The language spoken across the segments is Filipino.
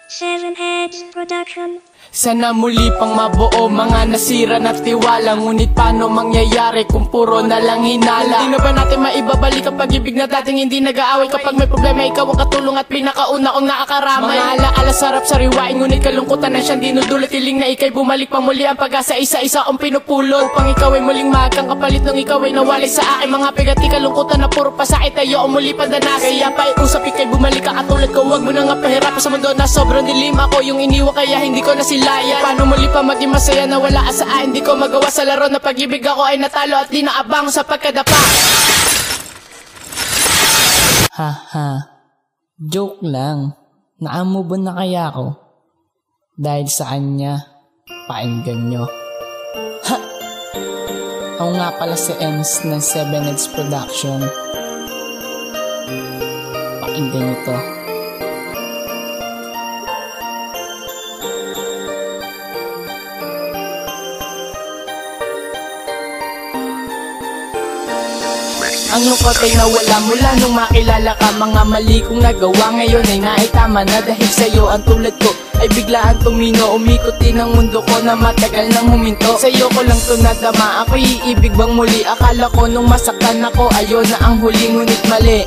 Seven Heads Production. Sana muli pang mabuo mga nasira na tiwala. Ngunit paano mangyayari kung puro na lang hinala? Hindi na ba natin maibabalik ang pag-ibig na dating hindi nag-aaway? Kapag may problema ikaw ang katulong at pinakauna kong nakakaramay. Mga alaala sarap sariwain, ngunit kalungkutan na siyang dinudulot. Hiling na ika'y bumalik pang muli, ang pag-asa isa-isa kong pinupulot. Upang ikaw ay muling magang kapalit nung ikaw ay nawalay sa akin. Mga pigati kalungkutan na puro pasakit, tayo ang muli pandanas. Kaya paiusap ika'y bumalik ka katulad ko. Huwag mo na nga pahirapan sa mundo na sobrang dilim. Ako yung iniwan kaya hindi ko nasilayan. Paano muli pa maging masaya na wala ka sa akin? Hindi ko magawa sa laro na pag-ibig ako ay natalo at di naabang sa pagkadapa. Haha, joke lang. Naamove on na kaya ako dahil sa kanya. Painggan nyo. Ha! Ako nga pala si Ems ng Seven Heads Production. Painggan nyo to. Ang lungkot ay nawala mula nung makilala ka. Mga mali kong nagawa ngayon ay naitama na. Dahil sa'yo ang tulad ko ay biglaan tumino. Umikot din ang mundo ko na matagal nang huminto. Sa'yo ko lang to nadama, ako'y iibig bang muli? Akala ko nung masaktan ako, ayun na ang huli. Ngunit mali,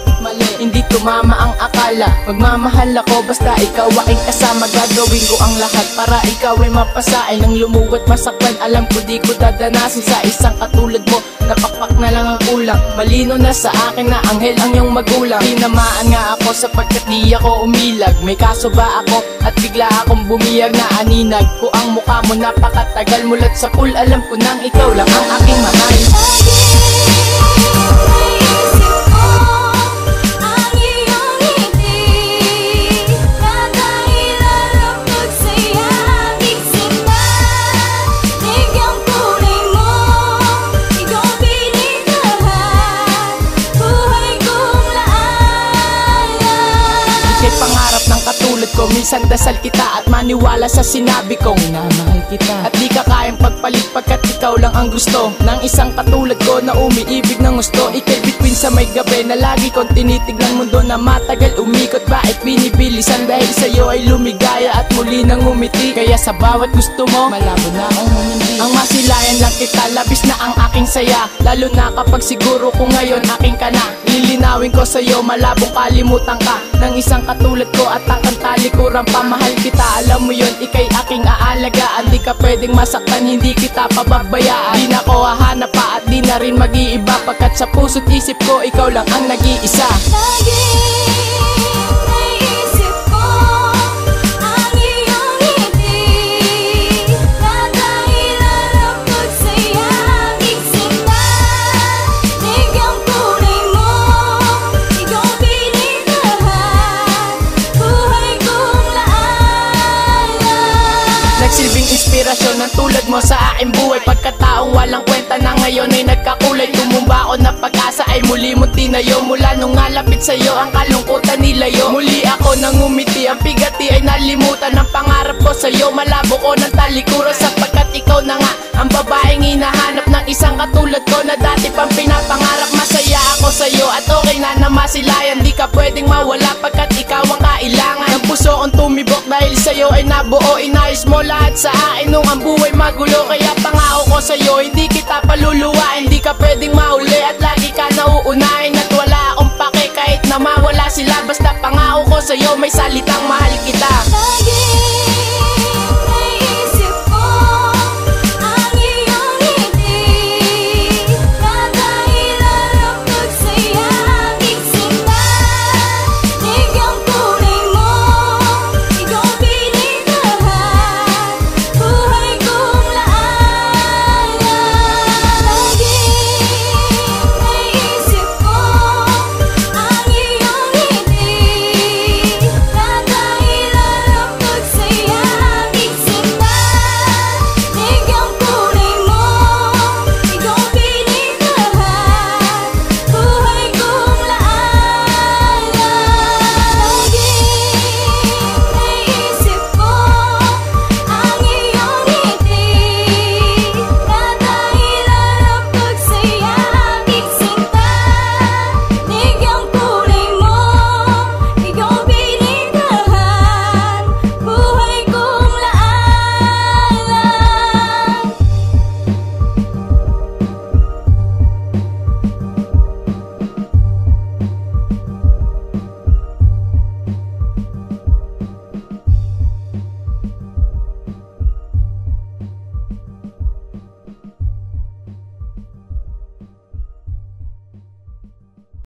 hindi tumama ang akala. Magmamahal ako basta ikaw aking kasama. Gagawin ko ang lahat para ikaw ay mapasain. Nang lumuwat masaktan, alam ko di ko dadanasin sa isang katulad mo. Napakpak na lang ang kulang. Malino na sa akin na anghel ang iyong magulang. Tinamaan nga ako sapagkat di ako umilag. May kaso ba ako at bigla akong bumiyag na aninag ko ang mukha mo? Napakatagal mulat sa pool, alam ko nang ikaw lang ang aking mahal. Pangarap ng katulad ko, minsan dasal kita at maniwala sa sinabi kong minamahal kita. At di ka kayang pagpalit pagkat ikaw lang ang gusto ng isang katulad ko na umiibig ng gusto. Ika'y bituin sa may gabi na lagi kong tinitignan mundo na matagal umikot. Bakit binibilisan? Dahil sa'yo ay lumigaya at muli nang umiti. Kaya sa bawat gusto mo, malabo na akong humindi. Ang masilayan lang kita, labis na ang aking saya. Lalo na kapag siguro ko ngayon aking ka na. Lilinawin ko sa'yo, malabong kalimutan ka ng isang katulad ko at ang talikuran pa. Mahal kita, alam mo yun, ika'y aking aalagaan. Di ka pwedeng masaktan, hindi kita pababayaan. Di na ko hahanap pa at di na rin mag-iiba, pagkat sa puso't isip ko, ikaw lang ang nag-iisa. Nagsilbing inspirasyon ng tulad mo sa aking buhay. Pagkataong walang kwenta na ngayon ay nagkakulay. Tumumba ako na pag-asa ay muli mo tinayo. Mula nung ngalapit sa'yo ang kalungkutan nilayo. Muli ako nang umiti, ang bigati ay nalimutan. Ang pangarap ko sa'yo, malabo ko ng talikuran. Sapagkat ikaw na nga ang babaeng hinahanap ng isang katulad ko na dati pang pinapangarap. Masaya ako sa'yo at okay na na masilayan. Di ka pwedeng mawala pagkat ikaw ang kailangan. Ang puso kong tumibok dahil sa'yo ay nabuo. Inayos mo lahat sa akin nung ang buhay magulo. Kaya pangako ko sa'yo, hindi kita paluluwain. Di ka pwedeng mauli at lagi ka nauunahin. At wala akong pake kahit na mawala sila. Basta pangako ko sa'yo, may salitang mahal kita.